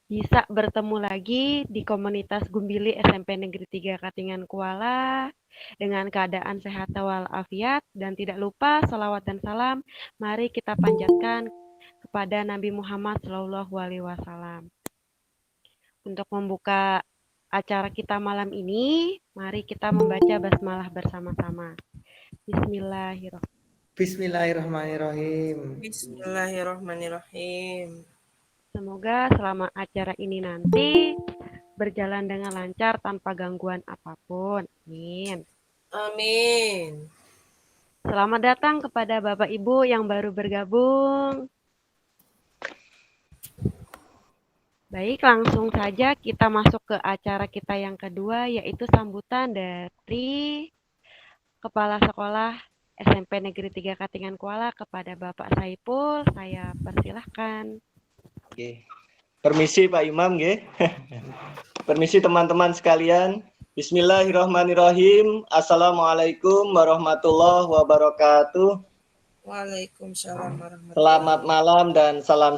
bisa bertemu lagi di komunitas Gumbili SMP Negeri 3 Katingan Kuala dengan keadaan sehat walafiat dan tidak lupa salawat dan salam mari kita panjatkan kepada Nabi Muhammad Shallallahu Alaihi Wasallam. Untuk membuka acara kita malam ini, mari kita membaca basmalah bersama-sama. Bismillahirrahmanirrahim. Bismillahirrahmanirrahim. Bismillahirrahmanirrahim. Semoga selama acara ini nanti berjalan dengan lancar tanpa gangguan apapun. Amin. Amin. Selamat datang kepada Bapak Ibu yang baru bergabung. Baik, langsung saja kita masuk ke acara kita yang kedua, yaitu sambutan dari Kepala Sekolah SMP Negeri 3 Katingan Kuala kepada Bapak Saipul. Saya persilahkan. Oke. Permisi Pak Imam, nggih. Permisi teman-teman sekalian. Bismillahirrahmanirrahim. Assalamualaikum warahmatullahi wabarakatuh. Waalaikumsalam warahmatullahi wabarakatuh. Selamat malam dan salam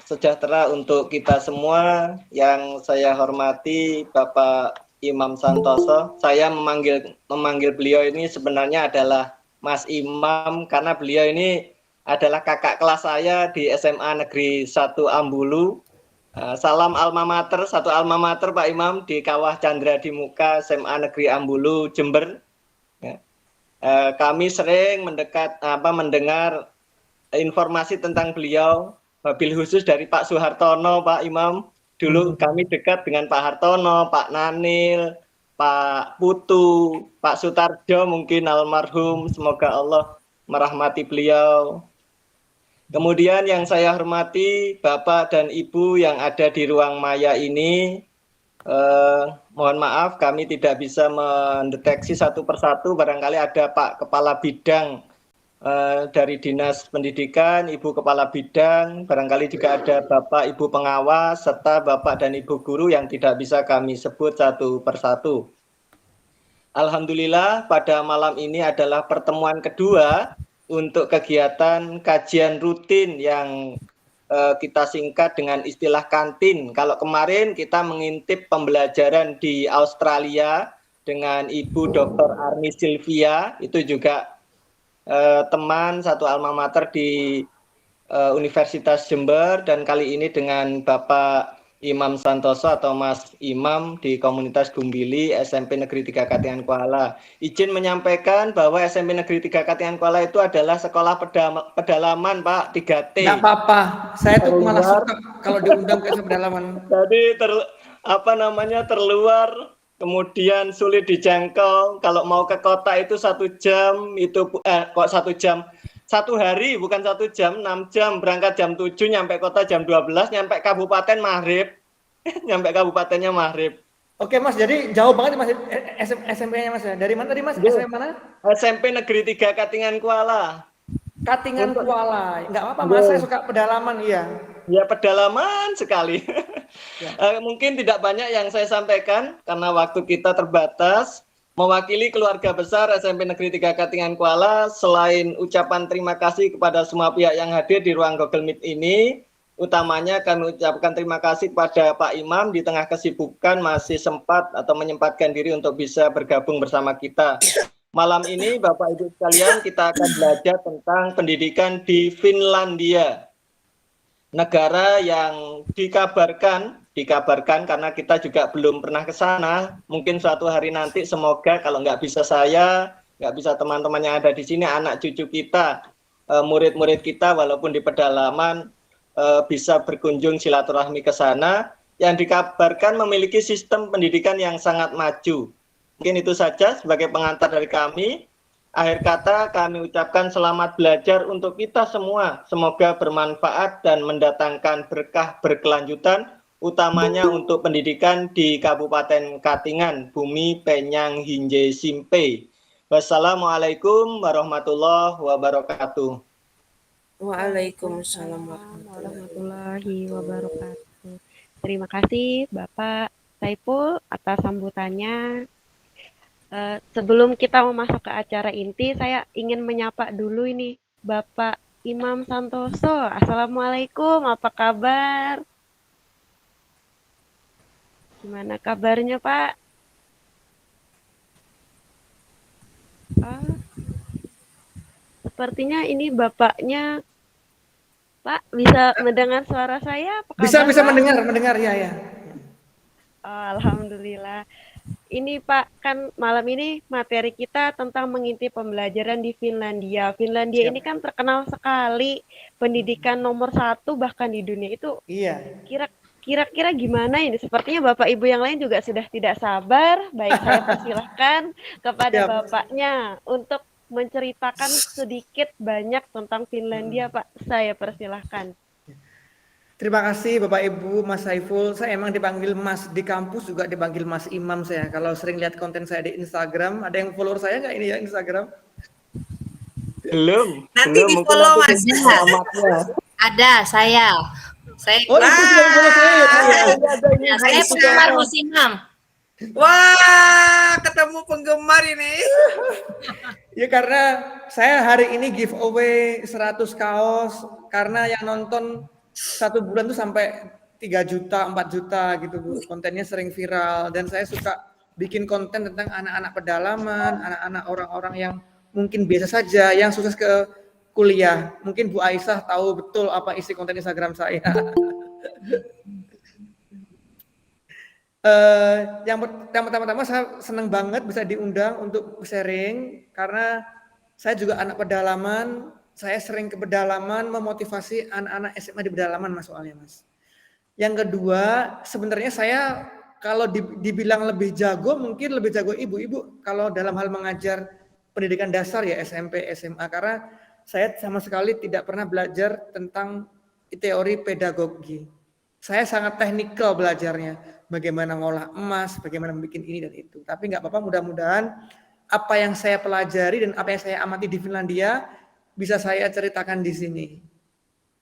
sejahtera untuk kita semua. Yang saya hormati Bapak Imam Santoso. Saya memanggil beliau ini sebenarnya adalah Mas Imam karena beliau ini adalah kakak kelas saya di SMA Negeri 1 Ambulu. Salam alma mater, satu alma mater Pak Imam di Kawah Chandra di Muka SMA Negeri Ambulu Jember. Kami sering mendengar informasi tentang beliau, wabil khusus dari Pak Soehartono, Pak Imam. Dulu kami dekat dengan Pak Hartono, Pak Nanil, Pak Putu, Pak Sutarjo mungkin almarhum. Semoga Allah merahmati beliau. Kemudian yang saya hormati Bapak dan Ibu yang ada di ruang maya ini. Mohon maaf kami tidak bisa mendeteksi satu persatu, barangkali ada Pak Kepala Bidang dari Dinas Pendidikan, Ibu Kepala Bidang, barangkali juga ada Bapak Ibu Pengawas, serta Bapak dan Ibu Guru yang tidak bisa kami sebut satu persatu. Alhamdulillah pada malam ini adalah pertemuan kedua untuk kegiatan kajian rutin yang kita singkat dengan istilah kantin. Kalau kemarin kita mengintip pembelajaran di Australia dengan Ibu Dr. Arni Sylvia, itu juga teman satu alma mater di Universitas Jember, dan kali ini dengan Bapak Imam Santoso atau Mas Imam di komunitas Gumbili SMP Negeri 3 Katingan Kuala. Izin menyampaikan bahwa SMP Negeri 3 Katingan Kuala itu adalah sekolah pedalaman Pak, 3T. Nggak apa-apa, saya tuh malah suka kalau diundang ke pedalaman. Jadi terluar, kemudian sulit dijangkau. Kalau mau ke kota itu 1 jam, itu kok 1 jam. 1 hari bukan 1 jam, 6 jam, berangkat jam 7, nyampe kota jam 12, nyampe kabupaten maghrib. Nyampe kabupatennya maghrib. Oke Mas, jadi jauh banget Mas SMP-nya Mas ya. Dari mana tadi Mas? SMP mana? SMP Negeri 3 Katingan Kuala. Katingan Kuala. Enggak apa-apa Mas, saya suka pedalaman, iya. Ya pedalaman sekali. Ya. Mungkin tidak banyak yang saya sampaikan karena waktu kita terbatas. Mewakili keluarga besar SMP Negeri 3 Katingan Kuala, selain ucapan terima kasih kepada semua pihak yang hadir di ruang Google Meet ini, utamanya kami ucapkan terima kasih kepada Pak Imam di tengah kesibukan masih sempat atau menyempatkan diri untuk bisa bergabung bersama kita. Malam ini Bapak Ibu sekalian kita akan belajar tentang pendidikan di Finlandia. Negara yang dikabarkan karena kita juga belum pernah ke sana. Mungkin suatu hari nanti semoga kalau nggak bisa saya, nggak bisa teman-teman yang ada di sini, anak cucu kita, murid-murid kita walaupun di pedalaman bisa berkunjung silaturahmi ke sana, yang dikabarkan memiliki sistem pendidikan yang sangat maju. Mungkin itu saja sebagai pengantar dari kami. Akhir kata kami ucapkan selamat belajar untuk kita semua. Semoga bermanfaat dan mendatangkan berkah berkelanjutan, utamanya untuk pendidikan di Kabupaten Katingan, Bumi Penyang Hinje Simpe. Wassalamualaikum warahmatullahi wabarakatuh. Waalaikumsalam warahmatullahi wabarakatuh. Terima kasih Bapak Saipul atas sambutannya. Sebelum kita masuk ke acara inti, saya ingin menyapa dulu ini Bapak Imam Santoso. Assalamualaikum, apa kabar? Gimana kabarnya, Pak? Ah, sepertinya ini bapaknya. Pak, bisa mendengar suara saya? Apa Bisa kabar, bisa Pak? mendengar ya ya. Oh, alhamdulillah. Ini Pak, kan malam ini materi kita tentang mengintip pembelajaran di Finlandia. Finlandia Siap. ini kan terkenal sekali pendidikan nomor satu bahkan di dunia itu. Iya. Kira-kira gimana ini? Sepertinya Bapak Ibu yang lain juga sudah tidak sabar. Baik, saya persilahkan kepada Siap. Bapaknya untuk menceritakan sedikit banyak tentang Finlandia, Pak. Saya persilahkan. Terima kasih Bapak Ibu, Mas Saiful. Saya emang dipanggil Mas di kampus, juga dipanggil Mas Imam saya. Kalau sering lihat konten saya di Instagram, ada yang follow saya nggak ini ya Instagram? Belum, Nanti belum. di Mungkin follow nanti Mas. tunggu alamatnya. Ada saya. Saya Oh, Ibu yang follow saya ya? Iya, ada ini. ya, saya Ibu penggemar contoh. Gus Imam. Wah, ketemu penggemar ini. Ya karena saya hari ini giveaway 100 kaos karena yang nonton 1 bulan tuh sampai 3 juta, 4 juta gitu Bu. Kontennya sering viral dan saya suka bikin konten tentang anak-anak pedalaman, anak-anak orang-orang yang mungkin biasa saja yang sukses ke kuliah. Mungkin Bu Aisyah tahu betul apa isi konten Instagram saya. Yang pertama-tama saya senang banget bisa diundang untuk sharing karena saya juga anak pedalaman. Saya sering ke pedalaman memotivasi anak-anak SMA di pedalaman Mas soalnya Mas. Yang kedua, sebenarnya saya kalau dibilang lebih jago, mungkin lebih jago ibu-ibu kalau dalam hal mengajar pendidikan dasar ya SMP, SMA karena saya sama sekali tidak pernah belajar tentang teori pedagogi. Saya sangat teknikal belajarnya, bagaimana ngolah emas, bagaimana bikin ini dan itu. Tapi nggak apa-apa, mudah-mudahan apa yang saya pelajari dan apa yang saya amati di Finlandia bisa saya ceritakan di sini.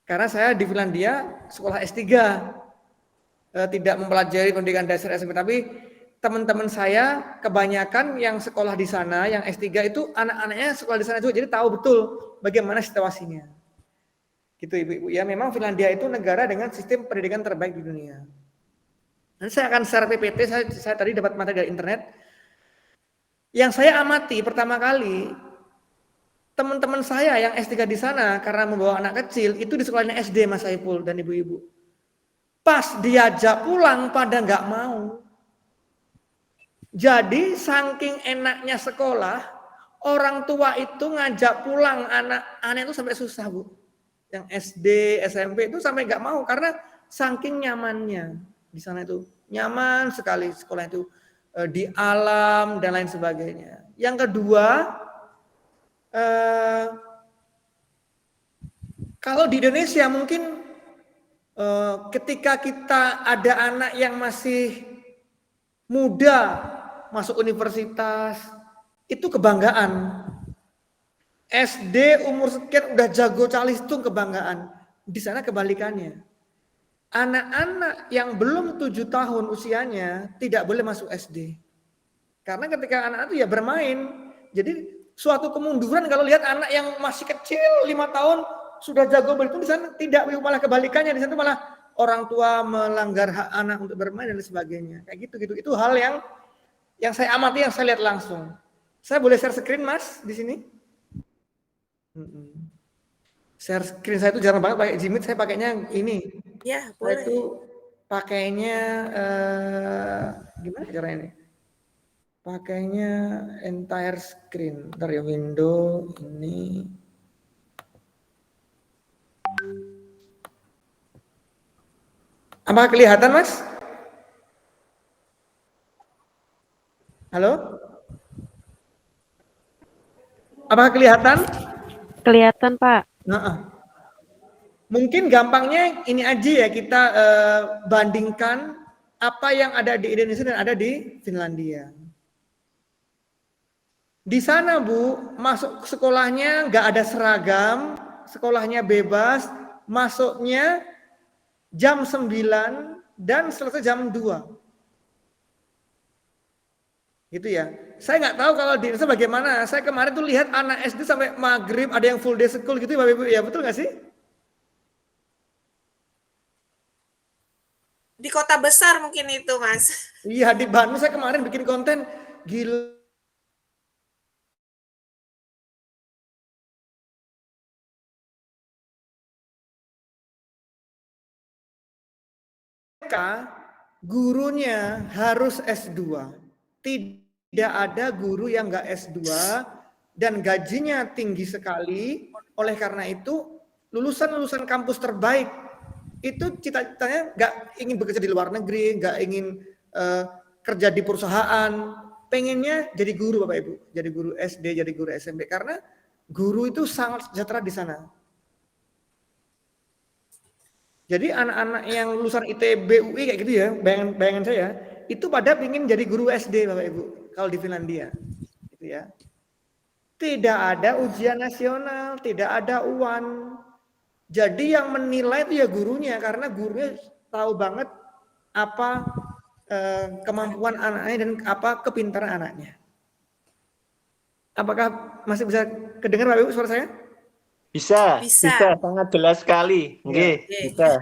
Karena saya di Finlandia sekolah S3, tidak mempelajari pendidikan dasar SMP, tapi teman-teman saya kebanyakan yang sekolah di sana, yang S3 itu anak-anaknya sekolah di sana juga, jadi tahu betul bagaimana situasinya. Gitu Ibu-ibu ya, memang Finlandia itu negara dengan sistem pendidikan terbaik di dunia. Nanti saya akan share PPT, saya tadi dapat materi dari internet. Yang saya amati pertama kali, teman-teman saya yang S3 di sana karena membawa anak kecil, itu di sekolahnya SD Mas Saiful dan ibu-ibu. Pas diajak pulang pada nggak mau. Jadi saking enaknya sekolah, orang tua itu ngajak pulang anak-anak itu sampai susah Bu. Yang SD, SMP itu sampai nggak mau karena saking nyamannya di sana itu. Nyaman sekali sekolah itu, di alam dan lain sebagainya. Yang kedua, kalau di Indonesia mungkin ketika kita ada anak yang masih muda masuk universitas, itu kebanggaan. SD umur sekian udah jago calistung, kebanggaan. Di sana kebalikannya. Anak-anak yang belum 7 tahun usianya tidak boleh masuk SD. Karena ketika anak itu ya bermain. Jadi suatu kemunduran kalau lihat anak yang masih kecil 5 tahun sudah jago berhitung, di sana tidak, malah kebalikannya. Di sana malah orang tua melanggar hak anak untuk bermain dan sebagainya. Kayak gitu. Itu hal yang saya amati, yang saya lihat langsung. Saya boleh share screen Mas di sini? Share screen saya itu jarang banget pakai Jimit, saya pakainya ini. Ya, Saya boleh. itu pakainya gimana caranya ini? Pakainya entire screen. Ntar ya, window ini. Apakah kelihatan Mas? Halo? Apakah kelihatan? Kelihatan, Pak. Nah, mungkin gampangnya ini aja ya, kita bandingkan apa yang ada di Indonesia dan ada di Finlandia. Di sana Bu, masuk sekolahnya nggak ada seragam, sekolahnya bebas, masuknya jam 9 dan selesai jam 2. Gitu ya. Saya nggak tahu kalau di Indonesia bagaimana. Saya kemarin tuh lihat anak SD sampai maghrib, ada yang full day school gitu ya Bapak Ibu, ya betul nggak sih? di kota besar mungkin itu, Mas. Iya, di Bandung saya kemarin bikin konten gila. Gurunya harus S2. Tidak ada guru yang nggak S2 dan gajinya tinggi sekali. Oleh karena itu, lulusan-lulusan kampus terbaik itu cita-citanya nggak ingin bekerja di luar negeri, nggak ingin kerja di perusahaan, pengennya jadi guru Bapak Ibu, jadi guru SD, jadi guru SMP karena guru itu sangat sejahtera di sana. Jadi anak-anak yang lulusan ITB, UI kayak gitu ya, bayangan saya, itu pada ingin jadi guru SD Bapak Ibu, kalau di Finlandia. Gitu ya. Tidak ada ujian nasional, tidak ada UAN. Jadi yang menilai itu ya gurunya, karena gurunya tahu banget apa kemampuan anaknya dan apa kepintaran anaknya. Apakah masih bisa kedengar Bapak Ibu suara saya? Bisa, Bisa. sangat jelas sekali. Nggih, bisa.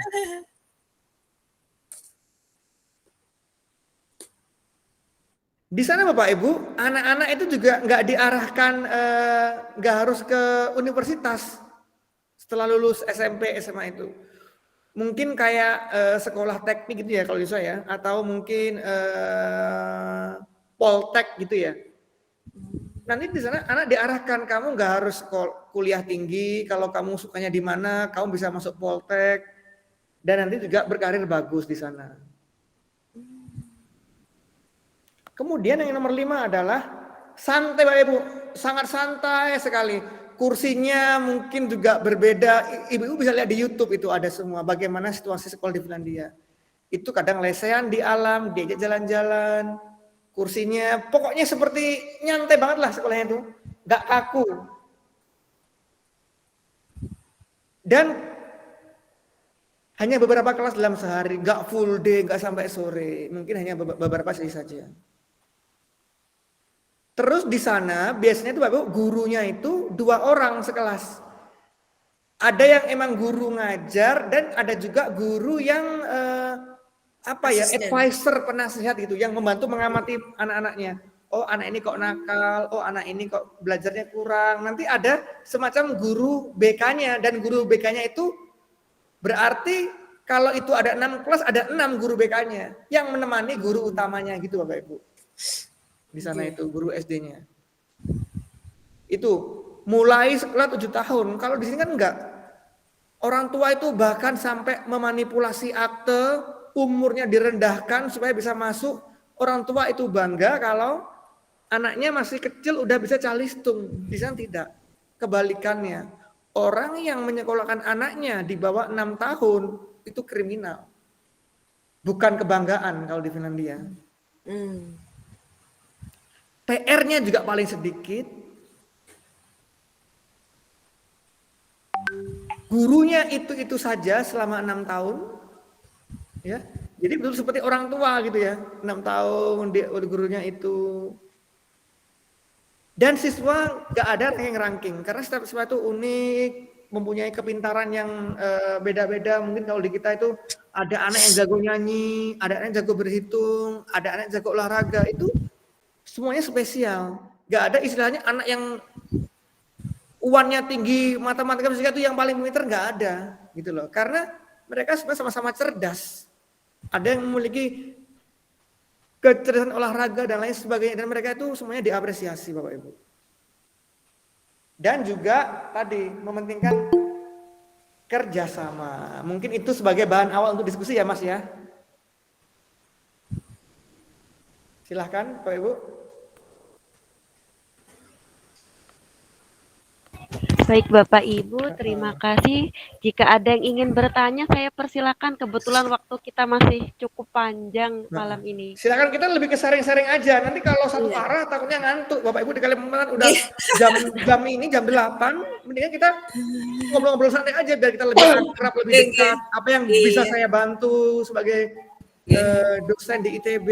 Di sana Bapak Ibu, anak-anak itu juga nggak diarahkan, nggak harus ke universitas setelah lulus SMP, SMA itu. Mungkin kayak sekolah teknik gitu ya kalau di saya, atau mungkin poltek gitu ya. Nanti di sana anak diarahkan, kamu nggak harus kuliah tinggi, kalau kamu sukanya di mana, kamu bisa masuk poltek, dan nanti juga berkarir bagus di sana. Kemudian yang nomor 5 adalah santai Bapak Ibu, sangat santai sekali. Kursinya mungkin juga berbeda, Ibu bisa lihat di YouTube itu ada semua bagaimana situasi sekolah di Finlandia. Itu kadang lesehan di alam, diajak jalan-jalan, kursinya pokoknya seperti nyantai banget lah sekolahnya itu, nggak kaku. Dan hanya beberapa kelas dalam sehari, nggak full day, nggak sampai sore, mungkin hanya beberapa sesi saja. Terus di sana biasanya itu Bapak gurunya itu 2 orang sekelas. Ada yang emang guru ngajar dan ada juga guru yang advisor, penasihat gitu, yang membantu mengamati anak-anaknya. Oh anak ini kok nakal, oh anak ini kok belajarnya kurang. Nanti ada semacam guru BK-nya, dan guru BK-nya itu berarti kalau itu ada 6 kelas, ada 6 guru BK-nya yang menemani guru utamanya gitu Bapak Ibu. Di sana itu guru SD-nya. Itu mulai sekolah 7 tahun. Kalau di sini kan enggak. Orang tua itu bahkan sampai memanipulasi akte, umurnya direndahkan supaya bisa masuk. Orang tua itu bangga kalau anaknya masih kecil udah bisa calistung. Di sana tidak. Kebalikannya. Orang yang menyekolahkan anaknya di bawah 6 tahun itu kriminal. Bukan kebanggaan kalau di Finlandia. PR-nya juga paling sedikit. Gurunya itu saja selama 6 tahun. Ya. Jadi betul seperti orang tua gitu ya. 6 tahun gurunya itu. Dan siswa gak ada ranking-ranking karena setiap siswa itu unik, mempunyai kepintaran yang beda-beda. Mungkin kalau di kita itu ada anak yang jago nyanyi, ada anak yang jago berhitung, ada anak yang jago olahraga, itu semuanya spesial. Gak ada istilahnya anak yang uannya tinggi, matematika fisika itu yang paling pintar, gak ada gitu loh. Karena mereka sama-sama cerdas. Ada yang memiliki kecerdasan olahraga dan lain sebagainya, dan mereka itu semuanya diapresiasi Bapak Ibu. Dan juga tadi mementingkan kerjasama. Mungkin itu sebagai bahan awal untuk diskusi ya Mas ya. Silahkan Bapak Ibu. Baik Bapak Ibu, terima kasih. Jika ada yang ingin bertanya, saya persilakan. Kebetulan waktu kita masih cukup panjang malam ini. Silakan, kita lebih ke sharing-sharing aja. Nanti kalau satu arah takutnya ngantuk. Bapak Ibu di Kalimantan udah jam ini jam 8, mendingan kita ngobrol-ngobrol santai aja biar kita lebih akrab, lebih dekat. Apa yang bisa saya bantu sebagai dosen di ITB.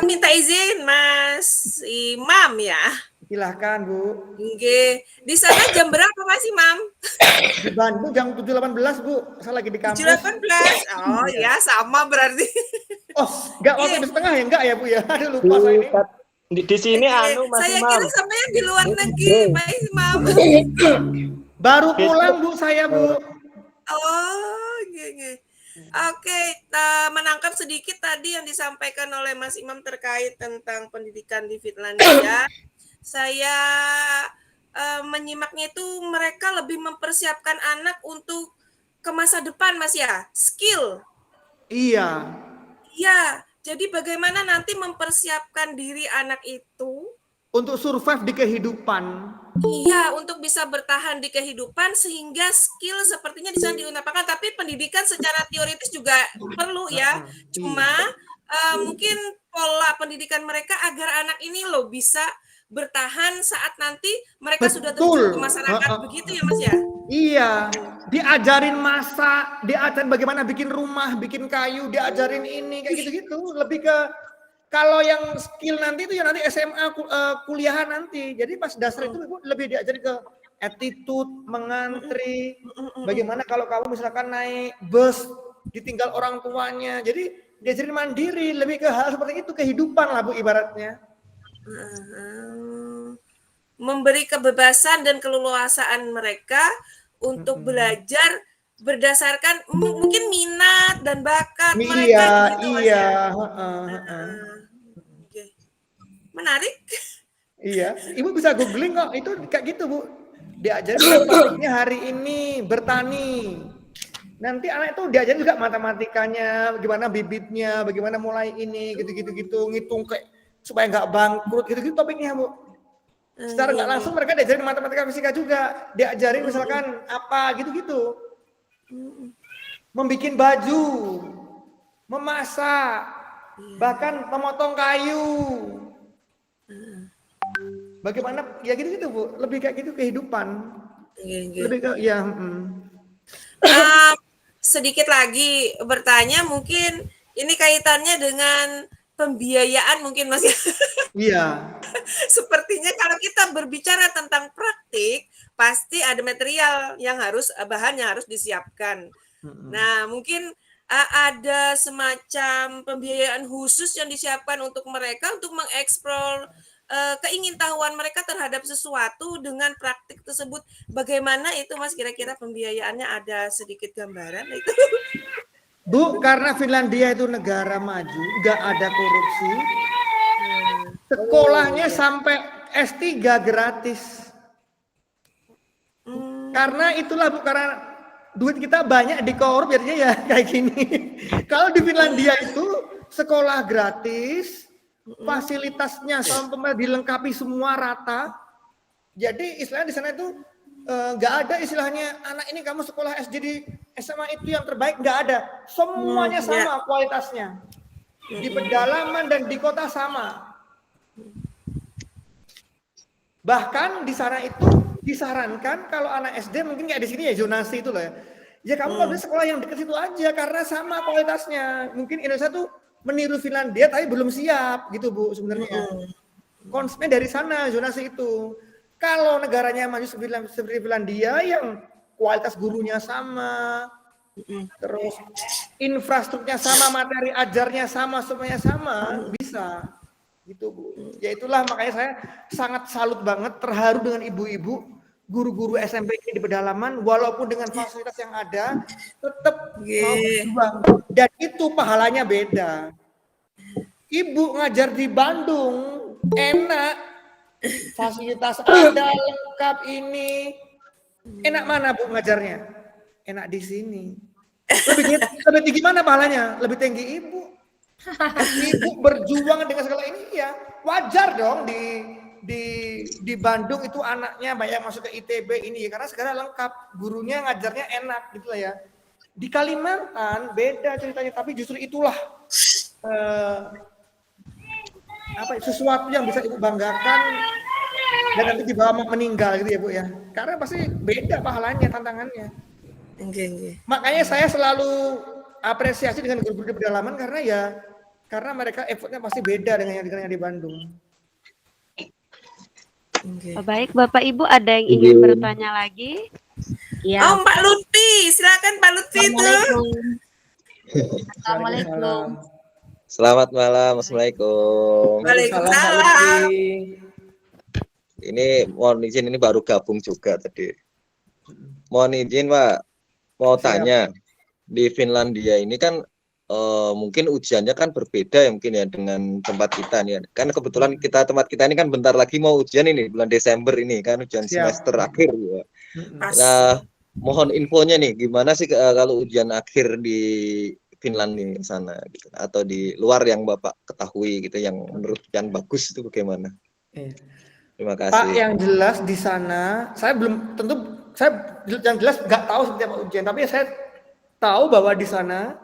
Minta izin Mas Imam ya. Silahkan Bu. Oke. Di sana jam berapa Mas Imam? Di Bandung jam 7.18 Bu. Saya lagi di kampus. 7.18. Oh ya, sama berarti. Oh, enggak waktu Oke. di setengah ya? Enggak ya Bu ya? Aduh lupa saya ini. Di sini Oke. anu Mas Saya Imam. kira sampai yang di luar negeri, Mas Imam. Baru pulang Bu saya Bu. Oh, oke. Oke, menangkap sedikit tadi yang disampaikan oleh Mas Imam terkait tentang pendidikan di Finlandia. Saya menyimaknya itu mereka lebih mempersiapkan anak untuk ke masa depan, Mas ya, skill. Iya. Iya, jadi bagaimana nanti mempersiapkan diri anak itu Untuk survive di kehidupan. iya, untuk bisa bertahan di kehidupan sehingga skill sepertinya bisa diutamakan, tapi pendidikan secara teoritis juga perlu ya. Cuma mungkin pola pendidikan mereka agar anak ini loh bisa bertahan saat nanti mereka sudah terjun ke masyarakat begitu ya Mas ya? Iya, diajarin masak, diajarin bagaimana bikin rumah, bikin kayu, diajarin ini kayak gitu-gitu. Lebih ke kalau yang skill nanti itu ya nanti SMA kuliahan nanti. Jadi pas dasar itu lebih diajarin ke attitude, mengantri. Bagaimana kalau kamu misalkan naik bus ditinggal orang tuanya. Jadi diajarin mandiri, lebih ke hal seperti itu, kehidupan lah Bu ibaratnya. Memberi kebebasan dan keleluasaan mereka untuk belajar berdasarkan mungkin minat dan bakat mereka gitu Mas ya. Oke. Menarik. Iya, Ibu bisa googling kok, itu kayak gitu Bu. Diajarin topiknya hari ini bertani. Nanti anak itu diajarin juga matematikanya, bagaimana bibitnya, bagaimana mulai ini, gitu-gitu, ngitung kayak supaya nggak bangkrut, gitu-gitu topiknya Bu. Secara nggak langsung mereka diajarin matematika fisika juga, diajarin misalkan apa gitu-gitu, membikin baju, memasak, bahkan memotong kayu. Bagaimana ya gitu-gitu Bu, lebih kayak gitu kehidupan. Lebih ke ya. Sedikit lagi bertanya, mungkin ini kaitannya dengan pembiayaan mungkin Mas ya. Iya. Sepertinya kalau kita berbicara tentang praktik, pasti ada material yang bahan yang harus disiapkan. Nah, mungkin ada semacam pembiayaan khusus yang disiapkan untuk mereka untuk mengeksplor keingintahuan mereka terhadap sesuatu dengan praktik tersebut. Bagaimana itu Mas kira-kira pembiayaannya, ada sedikit gambaran itu? Bu, karena Finlandia itu negara maju, nggak ada korupsi. Sekolahnya sampai S3 gratis. Karena itulah Bu, karena duit kita banyak dikorup jadinya ya kayak gini. Kalau di Finlandia itu sekolah gratis, fasilitasnya sampai dilengkapi semua rata. Jadi istilahnya di sana itu nggak ada istilahnya anak ini kamu sekolah SD di SMA itu yang terbaik, nggak ada. Semuanya sama kualitasnya. Di pedalaman dan di kota sama. Bahkan di sana itu disarankan kalau anak SD mungkin kayak di sini ya zonasi itu loh ya. Ya kamu kalau sekolah yang dekat situ aja karena sama kualitasnya. Mungkin Indonesia tuh meniru Finlandia tapi belum siap gitu Bu sebenarnya. Konsepnya dari sana zonasi itu. Kalau negaranya maju seperti Finlandia yang kualitas gurunya sama, terus infrastrukturnya sama, materi ajarnya sama, semuanya sama, bisa. Gitu Bu. Ya itulah makanya saya sangat salut banget, terharu dengan ibu-ibu guru-guru SMP ini di pedalaman, walaupun dengan fasilitas yang ada tetap mau berjuang, dan itu pahalanya beda. Ibu ngajar di Bandung enak, fasilitas ada lengkap ini, enak mana Bu ngajarnya? Enak di sini. Lebih tinggi mana pahalanya? Lebih tinggi ibu. Ibu berjuang dengan segala ini ya wajar dong di Bandung itu anaknya banyak masuk ke ITB ini karena segala lengkap, gurunya ngajarnya enak gitu lah ya. Di Kalimantan beda ceritanya, tapi justru itulah sesuatu yang bisa ibu banggakan dan nanti dibawa meninggal gitu ya Bu ya, karena pasti beda pahalanya, tantangannya. Makanya saya selalu apresiasi dengan guru-guru di pedalaman karena mereka effortnya pasti beda dengan yang di Bandung. Oke. Baik, Bapak Ibu ada yang ingin bertanya lagi? Iya. Oh, Pak Lutfi, silakan Pak Lutfi itu. Assalamualaikum. Assalamualaikum. Selamat malam, Assalamualaikum. Waalaikumsalam. Ini mohon izin, ini baru gabung juga tadi. Mohon izin Pak, mau tanya, di Finlandia ini kan mungkin ujiannya kan berbeda ya mungkin ya dengan tempat kita nih. Kan kebetulan tempat kita ini kan bentar lagi mau ujian ini bulan Desember ini kan ujian semester akhir ya. Nah, mohon infonya nih gimana sih kalau ujian akhir di Finland di sana gitu, atau di luar yang Bapak ketahui gitu yang menurut yang bagus itu bagaimana? Terima kasih. Pak, yang jelas di sana saya yang jelas nggak tahu seperti apa ujian, tapi saya tahu bahwa di sana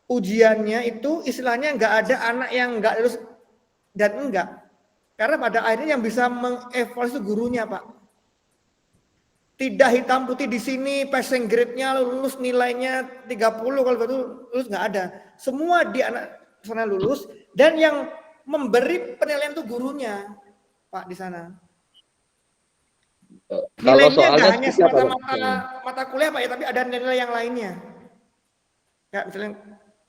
ujiannya itu istilahnya nggak ada anak yang nggak lulus dan enggak, karena pada akhirnya yang bisa mengevaluasi gurunya Pak. Tidak hitam putih di sini passing grade-nya lulus nilainya 30 kalau betul lulus, nggak ada. Semua di anak sana lulus dan yang memberi penilaian itu gurunya Pak di sana. Kalau Nilainya soalnya nggak hanya semata-mata mata kuliah Pak ya, tapi ada nilai yang lainnya. Ya, misalnya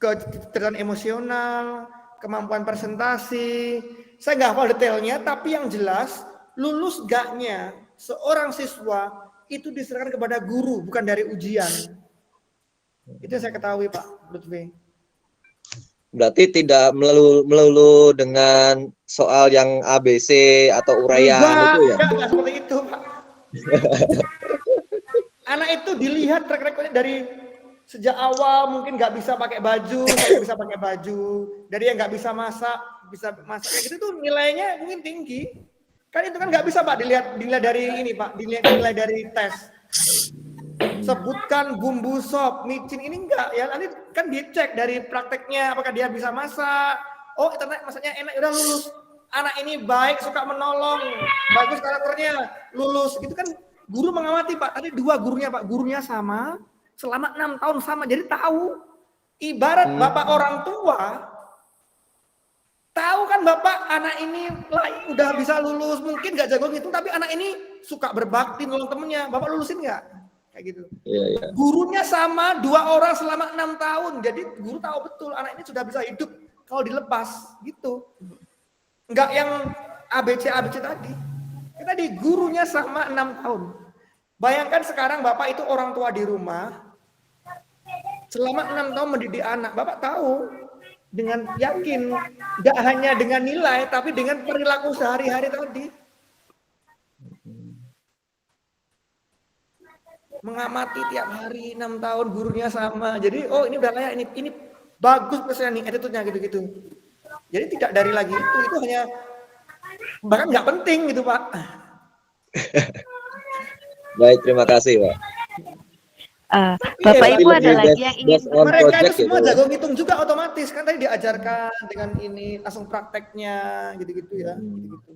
kecerdasan emosional, kemampuan presentasi. Saya nggak hafal detailnya, tapi yang jelas lulus gaknya seorang siswa itu diserahkan kepada guru, bukan dari ujian. Itu yang saya ketahui Pak Lutfi. Berarti tidak melulu dengan soal yang ABC atau uraian itu ya? Enggak seperti itu Pak. Anak itu dilihat track recordnya dari sejak awal mungkin nggak bisa pakai baju, saya bisa pakai baju. Dari yang nggak bisa masak kayak gitu tuh nilainya mungkin tinggi. Kan itu kan nggak bisa Pak dilihat dari ini Pak, dinilai dari tes. Sebutkan bumbu sop, micin ini enggak ya, nanti kan dicek dari prakteknya apakah dia bisa masak. Oh, ternyata masaknya enak, udah lulus. Anak ini baik, suka menolong, bagus karakternya, lulus. Itu kan guru mengamati Pak. Tadi 2 gurunya Pak, gurunya sama, selama 6 tahun sama. Jadi tahu, ibarat Bapak orang tua, tahu kan Bapak anak ini udah bisa lulus, mungkin nggak jago gitu, tapi anak ini suka berbakti nolong temennya, Bapak lulusin nggak? Kayak gitu. Iya. Gurunya sama 2 orang selama 6 tahun, jadi guru tahu betul anak ini sudah bisa hidup kalau dilepas gitu. Nggak yang ABC tadi. Tadi gurunya sama 6 tahun. Bayangkan sekarang Bapak itu orang tua di rumah, selama 6 tahun mendidik anak, Bapak tahu dengan yakin, nggak hanya dengan nilai, tapi dengan perilaku sehari-hari tadi. Mengamati tiap hari 6 tahun gurunya sama. Jadi, oh ini udah layak, ini bagus pesan nih, attitude-nya gitu-gitu. Jadi tidak dari lagi itu hanya bahkan nggak penting gitu Pak. Baik, terima kasih Pak. Bapak Ibu ada lagi yang ingin mereka itu semua jago ngitung juga otomatis kan tadi diajarkan dengan ini langsung prakteknya gitu-gitu ya. Gitu-gitu.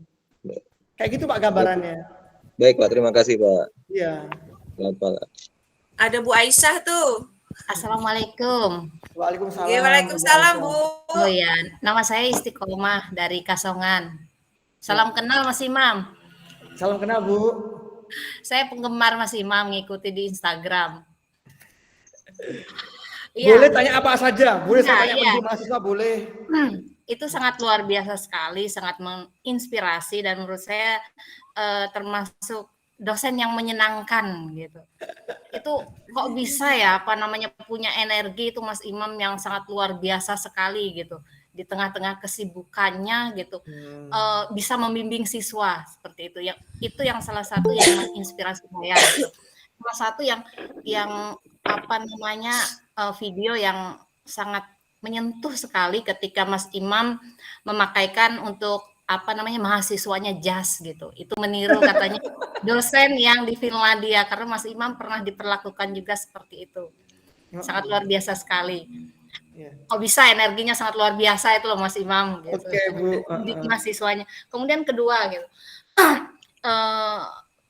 Kayak gitu Pak gambarannya. Baik Pak, terima kasih Pak. Iya. Selamat malam. Ada Bu Aisyah tuh. Assalamualaikum. Waalaikumsalam. Waalaikumsalam Bu. Oh ya, nama saya Istiqomah dari Kasongan. Salam kenal Mas Imam. Salam kenal Bu. Saya penggemar Mas Imam, ngikuti di Instagram. Boleh tanya apa saja, boleh saya tanya iya. mahasiswa boleh. Itu sangat luar biasa sekali, sangat menginspirasi dan menurut saya termasuk dosen yang menyenangkan gitu. Itu kok bisa ya punya energi itu Mas Imam yang sangat luar biasa sekali gitu. Di tengah-tengah kesibukannya gitu. Bisa membimbing siswa seperti itu. Itu yang salah satu yang menginspirasi saya. Gitu. Salah satu yang video yang sangat menyentuh sekali ketika Mas Imam memakaikan untuk mahasiswanya jas gitu. Itu meniru katanya dosen yang di Finlandia karena Mas Imam pernah diperlakukan juga seperti itu. Sangat luar biasa sekali. Kok bisa energinya sangat luar biasa itu loh Mas Imam gitu. Oke, Bu. Di mahasiswanya. Kemudian kedua gitu.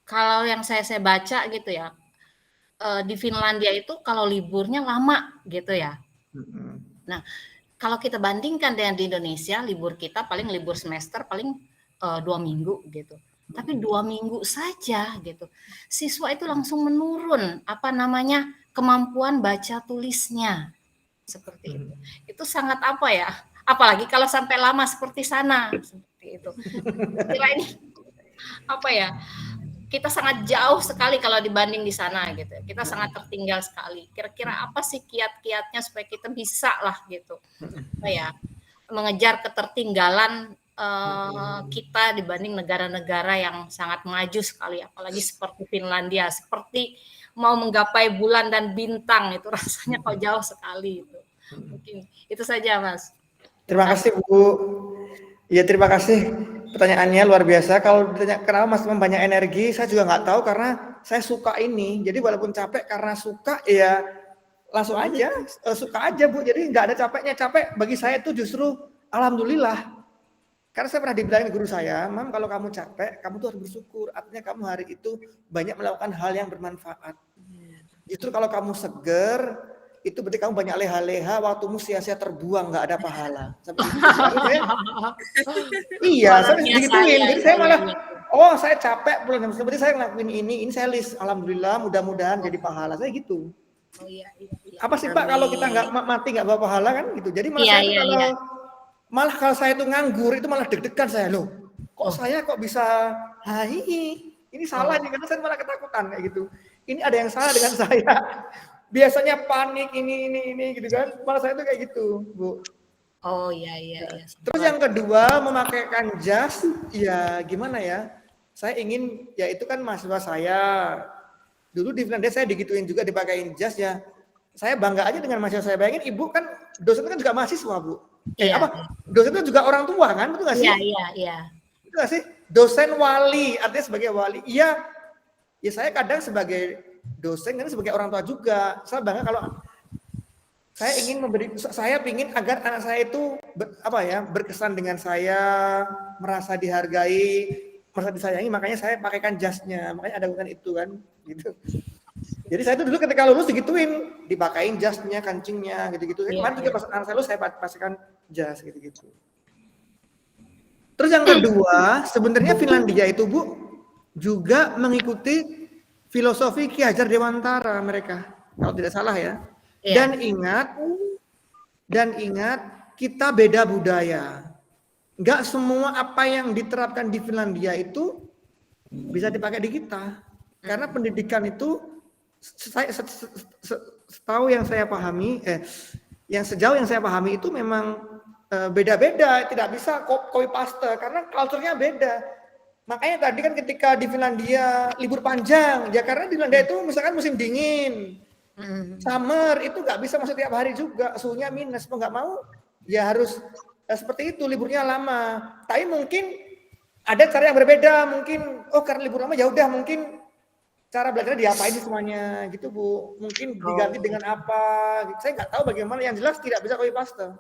Kalau yang saya baca gitu ya. Di Finlandia itu kalau liburnya lama gitu ya. Nah, kalau kita bandingkan dengan di Indonesia, libur kita paling libur semester paling 2 minggu gitu. Tapi 2 minggu saja gitu, siswa itu langsung menurun kemampuan baca tulisnya seperti itu. Itu sangat apa ya? Apalagi kalau sampai lama seperti sana seperti itu. Kira ini apa ya? Kita sangat jauh sekali kalau dibanding di sana gitu. Kita sangat tertinggal sekali. Kira-kira apa sih kiat-kiatnya supaya kita bisa lah gitu, apa ya, mengejar ketertinggalan kita dibanding negara-negara yang sangat maju sekali, apalagi seperti Finlandia, seperti mau menggapai bulan dan bintang itu rasanya kok jauh sekali itu. Mungkin itu saja, Mas. Terima kasih, Bu. Ya, terima kasih. Pertanyaannya luar biasa. Kalau ditanya kenapa Mas Imam banyak energi, saya juga nggak tahu karena saya suka ini. Jadi walaupun capek karena suka, ya langsung aja, suka aja, Bu. Jadi nggak ada capeknya. Capek bagi saya itu justru alhamdulillah. Karena saya pernah dibilangin guru saya, Mam, kalau kamu capek, kamu tuh harus bersyukur. Artinya kamu hari itu banyak melakukan hal yang bermanfaat. Justru kalau kamu seger, itu berarti kamu banyak leha-leha, waktumu sia-sia terbuang, nggak ada pahala. Iya, saya digituin. Jadi saya malah, saya capek bulan seperti saya ngelakuin ini saya list. Alhamdulillah, mudah-mudahan jadi pahala. Saya gitu. Oh iya. Apa sih Pak kalau kita nggak mati nggak bawa pahala kan gitu. Jadi malah kalau saya itu nganggur itu malah deg-degan saya loh. Kok saya kok bisa ini salah nih karena saya malah ketakutan kayak gitu. Ini ada yang salah dengan saya. Biasanya panik ini gitu kan. Malah saya itu kayak gitu, Bu. Oh iya. Terus yang kedua memakaikan jas, ya gimana ya? Saya ingin, ya itu kan mahasiswa saya. Dulu di Finlandia saya digituin juga dipakein jas ya. Saya bangga aja dengan mahasiswa saya. Bayangin Ibu kan dosen kan juga mahasiswa, Bu. Dosen itu juga orang tua kan, betul nggak sih? Iya. Betul nggak sih? Dosen wali, artinya sebagai wali. Iya, ya saya kadang sebagai dosen kan sebagai orang tua juga. Saya bangga kalau saya ingin agar anak saya itu berkesan dengan saya, merasa dihargai, merasa disayangi. Makanya saya pakaikan jasnya, makanya ada bukan itu kan, gitu. Jadi saya itu dulu ketika lulus digituin, dipakein jasnya, kancingnya, gitu-gitu. Kemarin juga pas anak saya lulus saya pastikan jas, gitu-gitu. Terus yang kedua, sebenarnya Finlandia itu Bu juga mengikuti filosofi Ki Hajar Dewantara mereka, kalau tidak salah ya. Dan ingat kita beda budaya. Enggak semua apa yang diterapkan di Finlandia itu bisa dipakai di kita. Karena pendidikan itu sejauh yang saya pahami itu memang beda-beda, tidak bisa copy paste karena culture-nya beda. Makanya tadi kan ketika di Finlandia libur panjang, ya karena di Finlandia itu misalkan musim dingin, summer itu nggak bisa masuk tiap hari juga, suhunya minus, mau nggak mau ya harus seperti itu, liburnya lama. Tapi mungkin ada cara yang berbeda, mungkin karena libur lama ya udah mungkin cara belajarnya diapain semuanya gitu Bu, mungkin diganti dengan apa, saya nggak tahu bagaimana, yang jelas tidak bisa copy paste.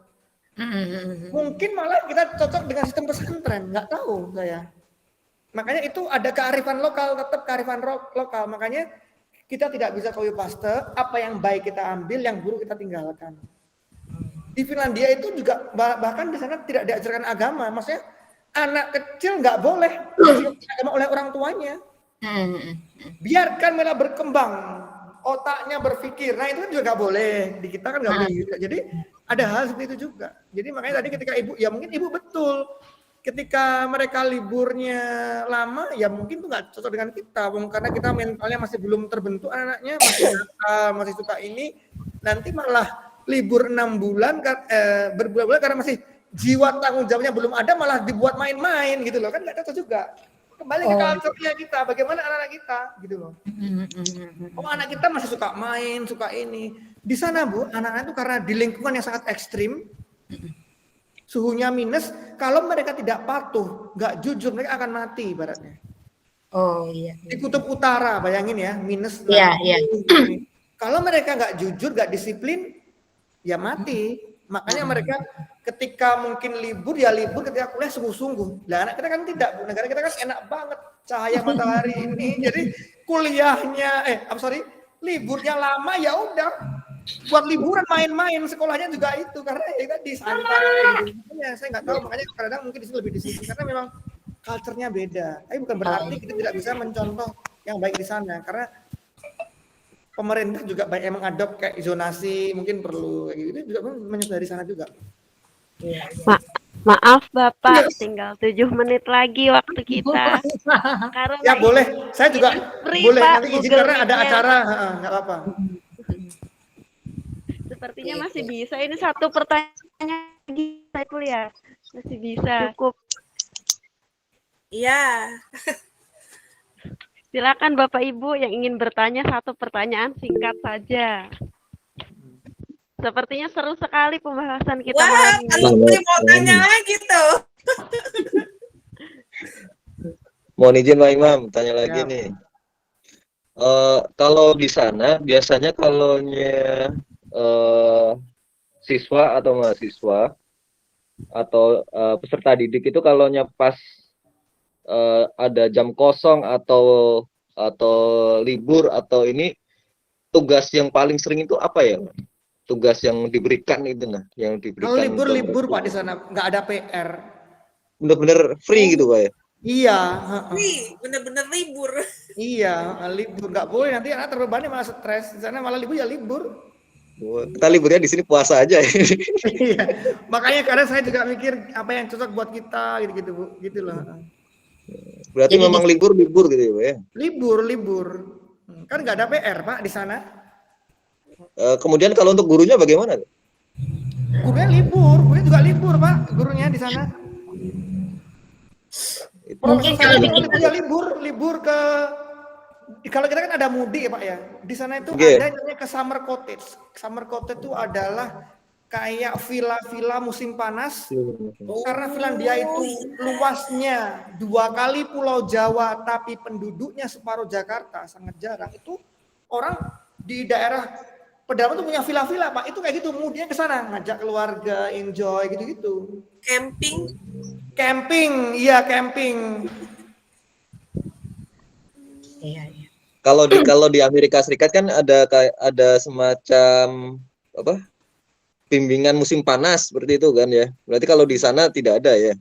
Mungkin malah kita cocok dengan sistem pesantren, nggak tahu saya. Makanya itu ada kearifan lokal, tetap kearifan lokal. Makanya kita tidak bisa copy paste, apa yang baik kita ambil, yang buruk kita tinggalkan. Di Finlandia itu juga bahkan di sana tidak diajarkan agama. Maksudnya anak kecil nggak boleh agama oleh orang tuanya. Biarkan malah berkembang, otaknya berpikir. Nah itu kan juga nggak boleh. Di kita kan nggak boleh juga. Jadi ada hal seperti itu juga. Jadi makanya tadi ketika Ibu, ya mungkin Ibu betul. Ketika mereka liburnya lama, ya mungkin tuh nggak cocok dengan kita, karena kita mentalnya masih belum terbentuk, anak-anaknya masih suka ini, nanti malah libur 6 bulan, berbulan-bulan karena masih jiwa tanggung jawabnya belum ada, malah dibuat main-main gitu loh, kan nggak cocok juga. Kembali ke culture-nya kita, bagaimana anak-anak kita gitu loh. Anak kita masih suka main, suka ini. Di sana Bu, anak-anak itu karena di lingkungan yang sangat ekstrim, suhunya minus, kalau mereka tidak patuh, nggak jujur, mereka akan mati ibaratnya. Oh iya. Di kutub utara, bayangin ya, minus. Iya. Kalau mereka nggak jujur, nggak disiplin, ya mati. Makanya mereka ketika mungkin libur, ya libur, ketika kuliah sungguh-sungguh. Nah, anak kita kan tidak, negara kita kan enak banget, cahaya matahari ini. Jadi kuliahnya, liburnya lama, ya udah. Buat liburan main-main, sekolahnya juga itu karena ya tadi santai gitu. Makanya saya nggak tahu, makanya kadang mungkin di sini lebih disiplin karena memang culture-nya beda. Tapi bukan berarti kita tidak bisa mencontoh yang baik di sana, karena pemerintah juga banyak yang mengadop kayak zonasi, mungkin perlu kayak gitu juga menyusul dari sana juga. Maaf Bapak, tinggal 7 menit lagi waktu kita. Karena Ya boleh, saya juga free, boleh Pak, nanti izin Google karena ada Meet-nya. acara, nggak apa-apa. Sepertinya masih bisa. Ini satu pertanyaan lagi, Saiful ya. Masih bisa. Cukup. Iya. Silakan Bapak Ibu yang ingin bertanya, satu pertanyaan singkat saja. Sepertinya seru sekali pembahasan kita Wah, malam ini. kalau mau tanya lagi tuh. Mohon izin Pak Imam, tanya lagi Ya. nih. Kalau di sana biasanya siswa atau mahasiswa atau peserta didik itu kalau pas ada jam kosong atau libur atau ini, tugas yang paling sering itu apa ya? Tugas yang diberikan itu yang diberikan. Kalau libur Pak di sana nggak ada PR. Bener-bener free gitu Pak ya? Iya. Wih, bener-bener libur. Iya, libur nggak boleh, nanti anak terbebani malah stres. Di sana malah libur ya libur. Kita liburnya di sini puasa aja. Iya. Makanya kadang saya juga mikir apa yang cocok buat kita gitu-gitu Bu, gitu loh. Berarti Jadi memang libur gitu ya Pak ya? Libur. Kan nggak ada PR Pak di sana. Kemudian kalau untuk gurunya bagaimana? Gurunya juga libur Pak, gurunya di sana. Mungkin kalau di kita ya libur ke, kalau kita kan ada mudik ya Pak ya. Di sana itu Okay. ada namanya ke summer cottage. Summer cottage itu adalah kayak villa-villa musim panas. Karena Finlandia itu luasnya 2 kali Pulau Jawa, tapi penduduknya separuh Jakarta, sangat jarang. Itu orang di daerah pedalaman tuh punya villa-villa Pak. Itu kayak gitu, mudiknya ke sana, ngajak keluarga, enjoy gitu-gitu. Camping. Iya. Kalau di Amerika Serikat kan ada semacam apa? Bimbingan musim panas seperti itu kan ya. Berarti kalau di sana tidak ada ya.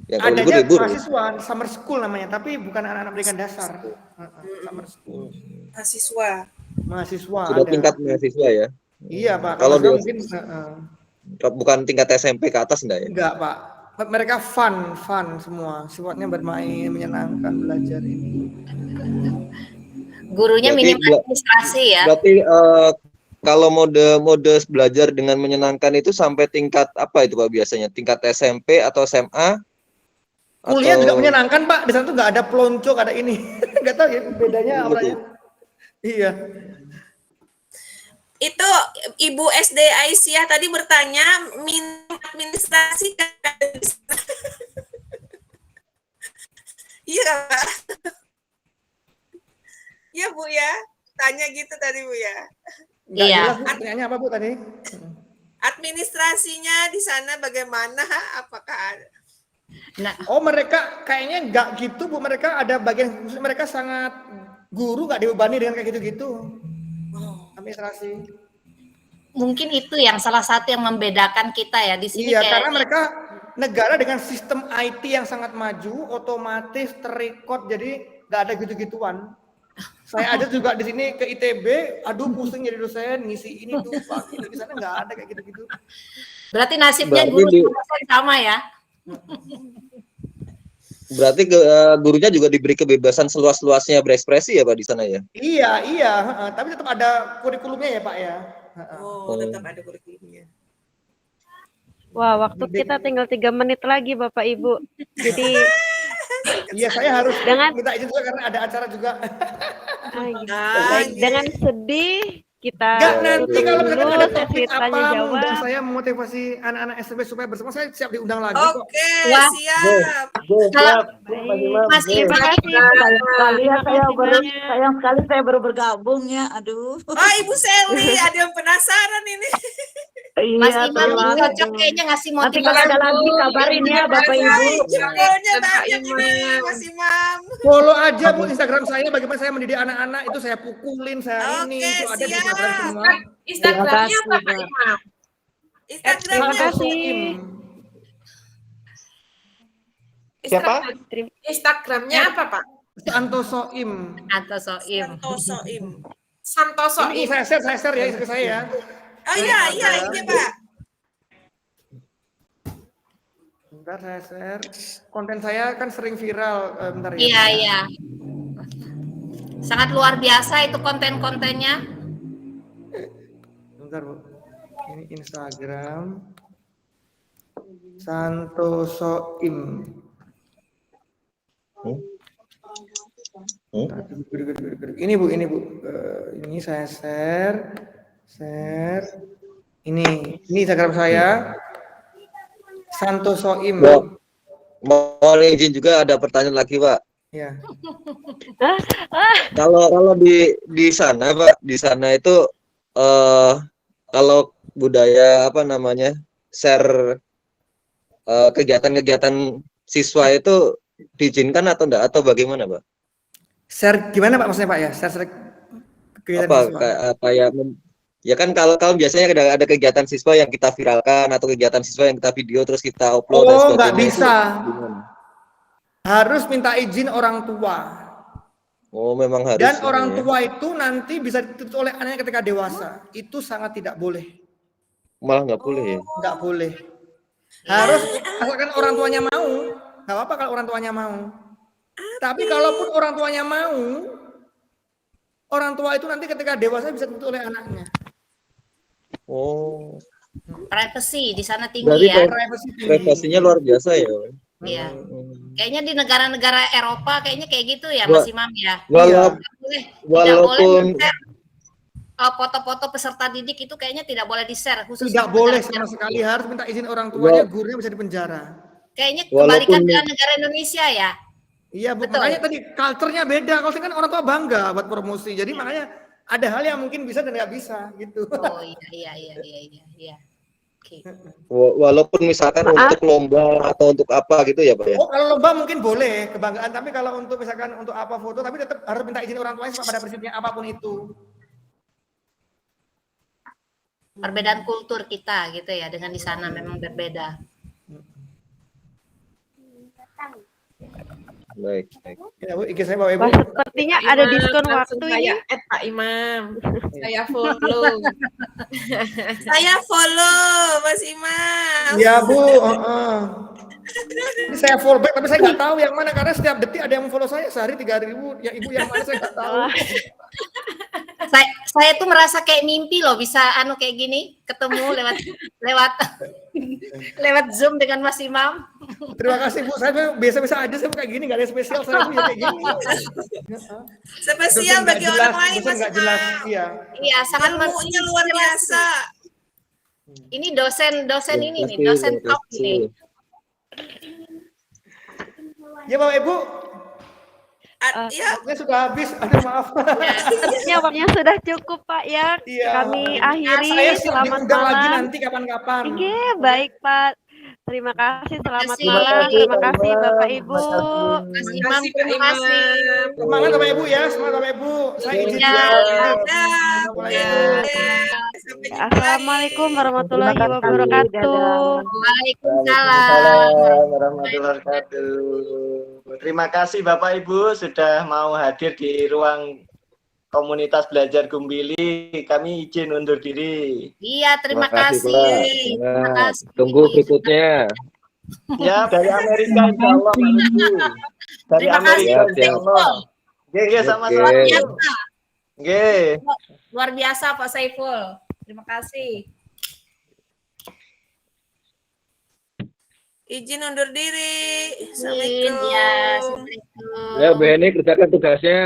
Yang kalau Adanya libur. mahasiswa, summer school namanya, tapi bukan anak-anak pendidikan dasar. Summer school. Mahasiswa Sudah ada. tingkat mahasiswa ya. Iya Pak, Kalau kalau di mungkin bukan tingkat SMP ke atas enggak ya? enggak Pak. Mereka fun semua, sifatnya bermain, menyenangkan belajar ini. Gurunya Berarti minim administrasi ya. Berarti kalau mode belajar dengan menyenangkan itu sampai tingkat apa itu Pak biasanya? Tingkat SMP atau SMA? Kuliah atau... juga menyenangkan Pak, di sana tuh nggak ada pelonco, nggak ada ini. Nggak tahu ya bedanya apa ya. Iya. Itu Ibu SD Aisyah tadi bertanya administrasi kan? Iya Pak. Iya Bu ya, tanya gitu tadi Bu ya. Nggak Iya. jelas Bu, pertanyaannya apa Bu tadi? Administrasinya di sana bagaimana? Apakah ada? Nah, Mereka kayaknya nggak gitu Bu, mereka ada bagian khusus, mereka sangat guru nggak dibebani dengan kayak gitu-gitu. Administrasi. mungkin itu yang salah satu yang membedakan kita ya di sini. Iya, kayak karena mereka negara dengan sistem IT yang sangat maju, otomatis terrecord, jadi nggak ada gitu-gituan. Saya aja juga di sini ke ITB, aduh pusing jadi dosen, ngisi ini tuh, Pak, ini di sana nggak ada kayak gitu-gitu. berarti nasibnya Berarti guru sama dosen sama ya. Berarti gurunya juga diberi kebebasan seluas-luasnya berekspresi ya Pak di sana ya? Iya, tapi tetap ada kurikulumnya ya Pak ya. Tetap ada kurikulumnya. Wah, waktu kita tinggal 3 menit lagi Bapak Ibu. Jadi Iya, saya harus Dengan- minta izin juga karena ada acara juga. baik, dengan sedih kita Enggak, nanti kalau misalkan dulu ada sesi topik tanya apa, jawab. undang saya memotivasi anak-anak SMP supaya bersama, saya siap diundang lagi kok. Oke, Wah. siap. Kalau Baik. Mas Terima Imam, kasih. Sayang sekali saya baru bergabung ya, aduh. Oh, Ibu Seli, ada yang penasaran ini. Mas Imam ini cocok kayaknya ngasih Nanti motivasi. kalau ada lagi kabarin ya Bapak Ibu. Jempolnya banyak ini, Mas Imam. Follow aja Bu Instagram saya, bagaimana saya mendidik anak-anak, itu saya pukulin, saya ini, Oke, itu ada di siap. Instagram semua. Instagramnya apa Pak Imam? Instagramnya kasih. Siapa? Instagramnya apa, Pak? Santosoim. Atau Soim. Santosoim. Ini Santosoim. saya share ya ke saya ya. Oh iya, ini Pak. Bentar saya share. Konten saya kan sering viral. Bentar ya. Iya, iya. Sangat luar biasa itu konten-kontennya. Bentar Bu. Ini Instagram. Santosoim. Ini Bu. Ini saya share. Ini Instagram saya. Santosoim. Mohon izin juga ada pertanyaan lagi, Pak. Ya. Kalau di sana, Pak, di sana itu kalau budaya apa namanya share kegiatan-kegiatan siswa itu diizinkan atau enggak atau bagaimana, Pak? Share gimana Pak maksudnya Pak ya? Share kegiatan Apa siswa. kayak ya kan kalau biasanya ada kegiatan siswa yang kita viralkan atau kegiatan siswa yang kita video terus kita upload dan Oh, sebagainya. nggak bisa. Gimana? Harus minta izin orang tua. Oh, memang harus. Dan ini orang ya. tua itu nanti bisa dituntut oleh anaknya ketika dewasa. Itu sangat tidak boleh. Malah nggak boleh ya. Nggak boleh. Harus asalkan orang tuanya mau. Nggak apa-apa kalau orang tuanya mau. Tapi kalaupun orang tuanya mau, orang tua itu nanti ketika dewasa bisa dituntut oleh anaknya. Oh. Privasi di sana tinggi Berarti ya. privasinya luar biasa ya. Iya. Kayaknya di negara-negara Eropa kayaknya kayak gitu ya, Wah. Mas Imam ya. Walaupun Tidak boleh walaupun di-share. Foto-foto peserta didik itu kayaknya tidak boleh di-share khusus Tidak untuk boleh negara-negara. sama sekali, harus minta izin orang tuanya, gurunya bisa dipenjara. Kayaknya Walaupun- kebalikan dengan negara Indonesia ya. Iya, Bu. Betul. Makanya tadi culture-nya beda. Kalau kan orang tua bangga buat promosi. Jadi makanya ada hal yang mungkin bisa dan nggak bisa gitu. Oh iya. Oke. walaupun misalkan untuk lomba atau untuk apa gitu ya, Pak ya. Oh, kalau lomba mungkin boleh kebanggaan, tapi kalau untuk misalkan untuk apa foto, tapi tetap harus minta izin orang tuanya pada prinsipnya apapun itu. Perbedaan kultur kita gitu ya, dengan di sana memang berbeda. Baik. Ya, Bu, IG saya Bapak Ibu. Wah, sepertinya ada diskon waktu ini. Pak Imam. Saya follow. Saya follow Mas Imam. Iya, Bu. Ini saya follow back, tapi saya nggak tahu yang mana karena setiap detik ada yang follow saya sehari 3.000. Yang Ibu yang mana saya nggak tahu. Saya tuh merasa kayak mimpi loh bisa kayak gini ketemu lewat Zoom dengan Mas Imam. Terima kasih Bu. Saya biasa-biasa aja, saya kayak gini, nggak ada spesial saya Bu ya kayak gini. Spesial bagi orang lain dosen Mas nggak jelas. Imam. Iya. Iya, sangat Ilmunya luar biasa. Ini dosen ini nih, dosen top ini. Ya Bapak Ibu, Ya, waktunya sudah habis. Aduh maaf. Sepertinya waktunya sudah cukup Pak ya. Iya. Kami akhiri. Saya siap Selamat diundang lagi malam. nanti kapan-kapan. Oke, baik Pak. Terima kasih. Selamat kasih. malam. Terima kasih Bapak Ibu. Mas Imam, Pak terima kasih. Semangat Bapak Ibu ya, semangat Bapak Ibu. Saya izin Ya. dulu. Assalamualaikum warahmatullahi wabarakatuh. Waalaikumsalam. Warahmatullahi wabarakatuh. Terima kasih Bapak Ibu sudah mau hadir di ruang komunitas belajar Gumbili. Kami izin undur diri. Iya, terima Pak. kasih. Terima kasih. Tunggu berikutnya. Ya, dari Amerika insya Allah Pak Ibu. Dari Terima kasih. Amerika insya Allah. Oke, sama-sama. Oke. Biasa. Oke. Luar biasa Pak Saiful. Terima kasih. izin undur diri. Ya, Assalamualaikum. Assalamualaikum. Ya, Bu Heni kerjakan tugasnya.